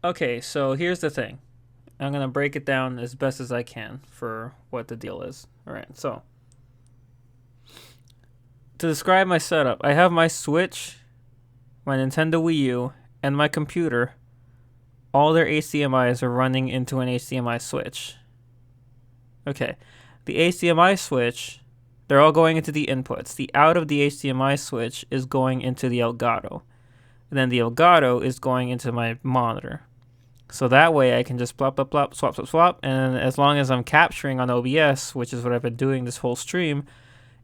Okay, so here's the thing. I'm gonna break it down as best as I can for what the deal is. All right, so to describe my setup, I have my Switch, my Nintendo Wii U, and my computer. All their HDMI's are running into an HDMI switch. Okay, the HDMI switch, they're all going into the inputs. The out of the HDMI switch is going into the Elgato. And then the Elgato is going into my monitor. So that way I can just plop, plop, plop, swap, swap, swap. And as long as I'm capturing on OBS, which is what I've been doing this whole stream,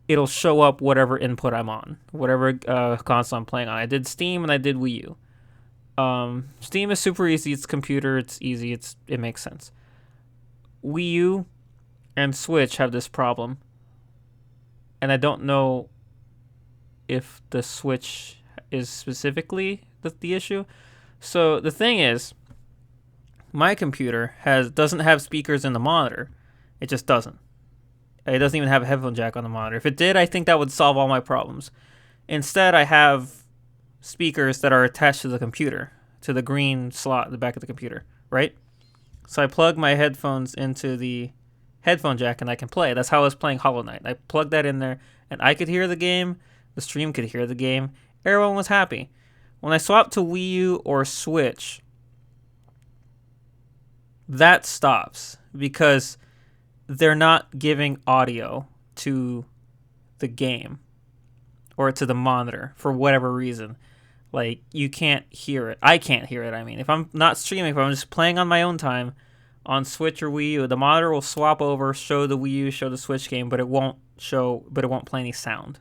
it'll show up whatever input I'm on, whatever console I'm playing on. I did Steam and I did Wii U. Steam is super easy. It's computer. It's easy. It makes sense. Wii U and Switch have this problem, and I don't know if the Switch is specifically the issue. So the thing is, my computer doesn't have speakers in the monitor. It just doesn't. It doesn't even have a headphone jack on the monitor. If it did, I think that would solve all my problems. Instead, I have speakers that are attached to the computer, to the green slot at the back of the computer, right? So I plug my headphones into the headphone jack and I can play. That's how I was playing Hollow Knight. I plugged that in there and I could hear the game, the stream could hear the game, everyone was happy. When I swapped to Wii U or Switch, that stops because they're not giving audio to the game or to the monitor for whatever reason. Like, you can't hear it. I can't hear it, I mean. If I'm not streaming, if I'm just playing on my own time on Switch or Wii U, the monitor will swap over, show the Wii U, show the Switch game, but it won't play any sound.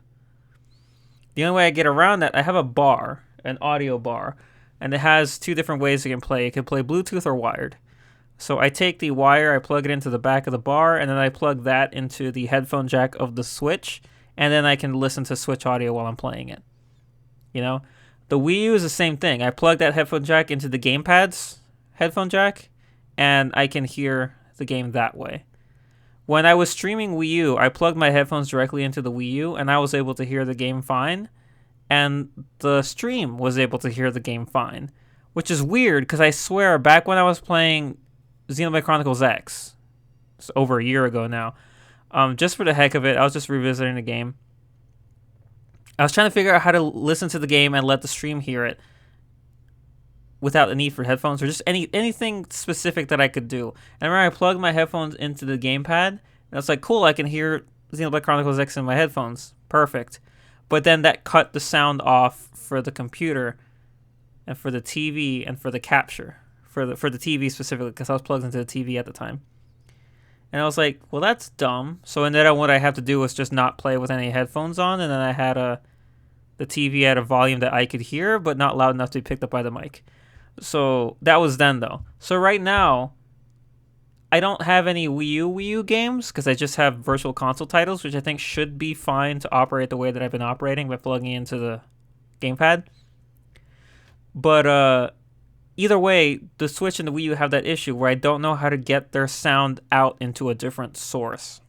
The only way I get around that, I have a bar, an audio bar, and it has two different ways it can play. It can play Bluetooth or wired. So I take the wire, I plug it into the back of the bar, and then I plug that into the headphone jack of the Switch, and then I can listen to Switch audio while I'm playing it. You know? The Wii U is the same thing. I plug that headphone jack into the gamepad's headphone jack, and I can hear the game that way. When I was streaming Wii U, I plugged my headphones directly into the Wii U, and I was able to hear the game fine, and the stream was able to hear the game fine, which is weird, because I swear, back when I was playing Xenoblade Chronicles X, it's over a year ago now, just for the heck of it, I was just revisiting the game. I was trying to figure out how to listen to the game and let the stream hear it without the need for headphones or just anything specific that I could do. And I remember I plugged my headphones into the gamepad, and I was like, cool, I can hear Xenoblade Chronicles X in my headphones. Perfect. But then that cut the sound off for the computer and for the TV and for the capture. For the TV specifically, because I was plugged into the TV at the time. And I was like, well, that's dumb. So then what I have to do was just not play with any headphones on, and then I had the TV at a volume that I could hear, but not loud enough to be picked up by the mic. So that was then, though. So right now, I don't have any Wii U games, because I just have Virtual Console titles, which I think should be fine to operate the way that I've been operating by plugging into the gamepad. But either way, the Switch and the Wii U have that issue where I don't know how to get their sound out into a different source.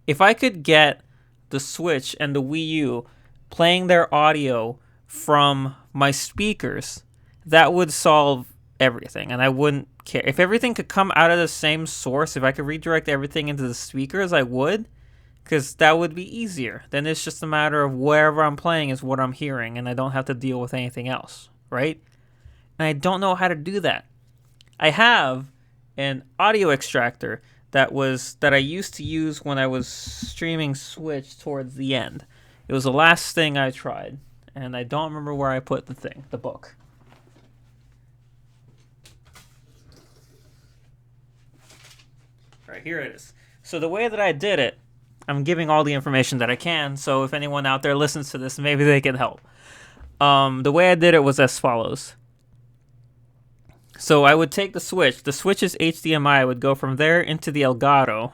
If I could get the Switch and the Wii U playing their audio from my speakers, that would solve everything, and I wouldn't care. If everything could come out of the same source, if I could redirect everything into the speakers, I would, because that would be easier. Then it's just a matter of wherever I'm playing is what I'm hearing, and I don't have to deal with anything else, right? And I don't know how to do that. I have an audio extractor that I used to use when I was streaming Switch towards the end. It was the last thing I tried, and I don't remember where I put the book. All right, here it is. So the way that I did it, I'm giving all the information that I can, so if anyone out there listens to this, maybe they can help. The way I did it was as follows. So I would take the Switch's HDMI, I would go from there into the Elgato.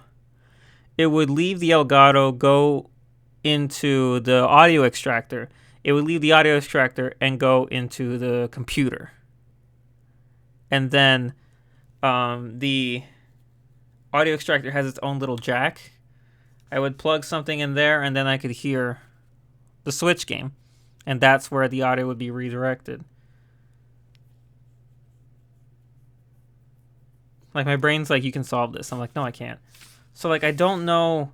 It would leave the Elgato, go into the audio extractor. It would leave the audio extractor and go into the computer. And then the audio extractor has its own little jack. I would plug something in there, and then I could hear the Switch game. And that's where the audio would be redirected. Like, my brain's like, you can solve this. I'm like, no, I can't. So, like, I don't know.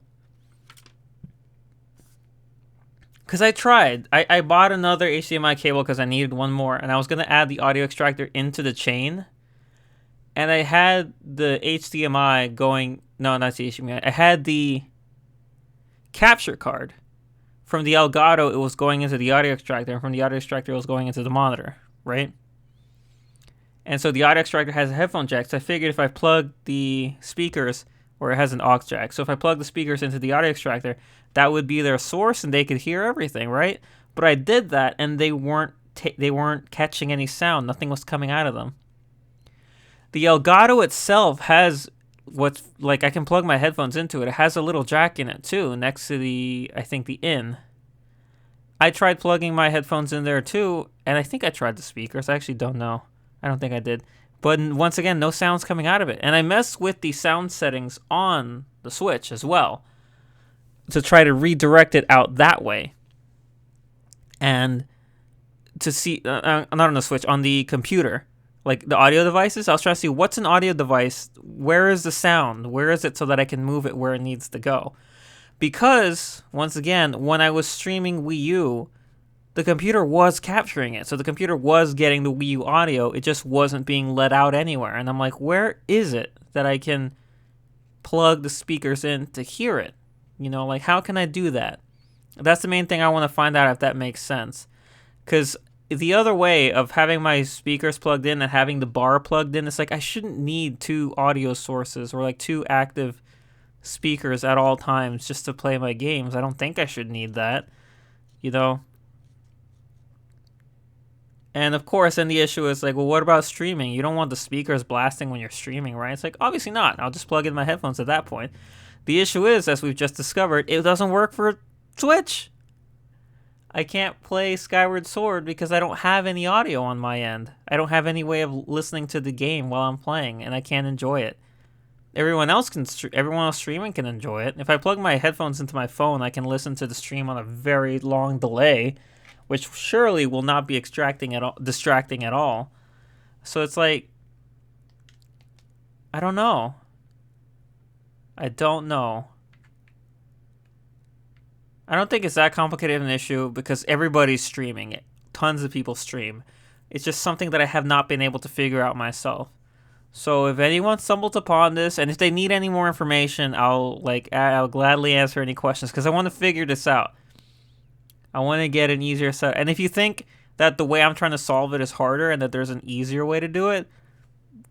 Because I tried. I bought another HDMI cable because I needed one more. And I was going to add the audio extractor into the chain. And I had the HDMI going. No, not the HDMI. I had the capture card. From the Elgato, it was going into the audio extractor. And from the audio extractor, it was going into the monitor. Right? And so the audio extractor has a headphone jack. So I figured if I plug the speakers, or it has an aux jack. So if I plug the speakers into the audio extractor, that would be their source and they could hear everything, right? But I did that and they weren't catching any sound. Nothing was coming out of them. The Elgato itself has what's like, I can plug my headphones into it. It has a little jack in it too, next to the, I think, the in. I tried plugging my headphones in there too, and I think I tried the speakers. I actually don't know. I don't think I did. But once again, no sound's coming out of it. And I messed with the sound settings on the Switch as well to try to redirect it out that way. And to see, not on the Switch, on the computer, like the audio devices, I was trying to see what's an audio device, where is the sound, where is it so that I can move it where it needs to go. Because, once again, when I was streaming Wii U, the computer was capturing it. So the computer was getting the Wii U audio. It just wasn't being let out anywhere. And I'm like, where is it that I can plug the speakers in to hear it? You know, like, how can I do that? That's the main thing I want to find out, if that makes sense. Because the other way of having my speakers plugged in and having the bar plugged in, it's like I shouldn't need two audio sources or like two active speakers at all times just to play my games. I don't think I should need that, you know? And of course, then the issue is like, well, what about streaming? You don't want the speakers blasting when you're streaming, right? It's like, obviously not. I'll just plug in my headphones at that point. The issue is, as we've just discovered, it doesn't work for Switch. I can't play Skyward Sword because I don't have any audio on my end. I don't have any way of listening to the game while I'm playing, and I can't enjoy it. Everyone else streaming can enjoy it. If I plug my headphones into my phone, I can listen to the stream on a very long delay, which surely will not be distracting at all. So it's like, I don't know. I don't know. I don't think it's that complicated of an issue because everybody's streaming it. Tons of people stream. It's just something that I have not been able to figure out myself. So if anyone stumbles upon this, and if they need any more information, I'll gladly answer any questions because I want to figure this out. I want to get an easier set. And if you think that the way I'm trying to solve it is harder and that there's an easier way to do it,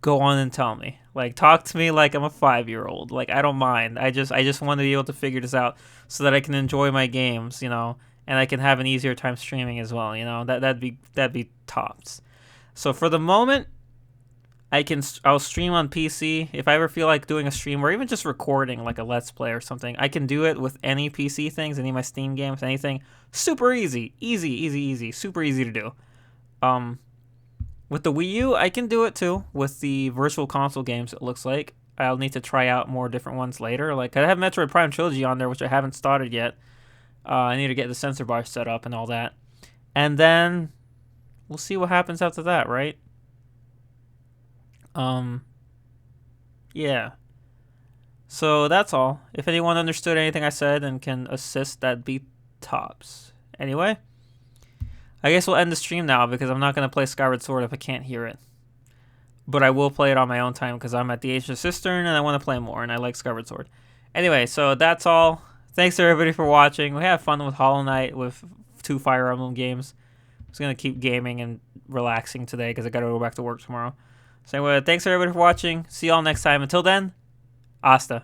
go on and tell me. Like, talk to me like I'm a 5-year-old. Like, I don't mind. I just want to be able to figure this out so that I can enjoy my games, you know, and I can have an easier time streaming as well, you know. That'd be tops. So for the moment, I'll stream on PC. If I ever feel like doing a stream or even just recording like a Let's Play or something, I can do it with any PC things, any of my Steam games, anything. Super easy. Easy. Super easy to do. With the Wii U, I can do it too. With the Virtual Console games, it looks like. I'll need to try out more different ones later. Like, I have Metroid Prime Trilogy on there, which I haven't started yet. I need to get the sensor bar set up and all that. And then we'll see what happens after that, right? Yeah. So that's all. If anyone understood anything I said and can assist, that'd be tops. Anyway, I guess we'll end the stream now because I'm not going to play Skyward Sword if I can't hear it. But I will play it on my own time because I'm at the Age of Cistern and I want to play more and I like Skyward Sword. Anyway, so that's all. Thanks everybody for watching. We had fun with Hollow Knight with 2 Fire Emblem games. I'm just going to keep gaming and relaxing today because I got to go back to work tomorrow. So anyway, thanks everybody for watching. See y'all next time. Until then, hasta.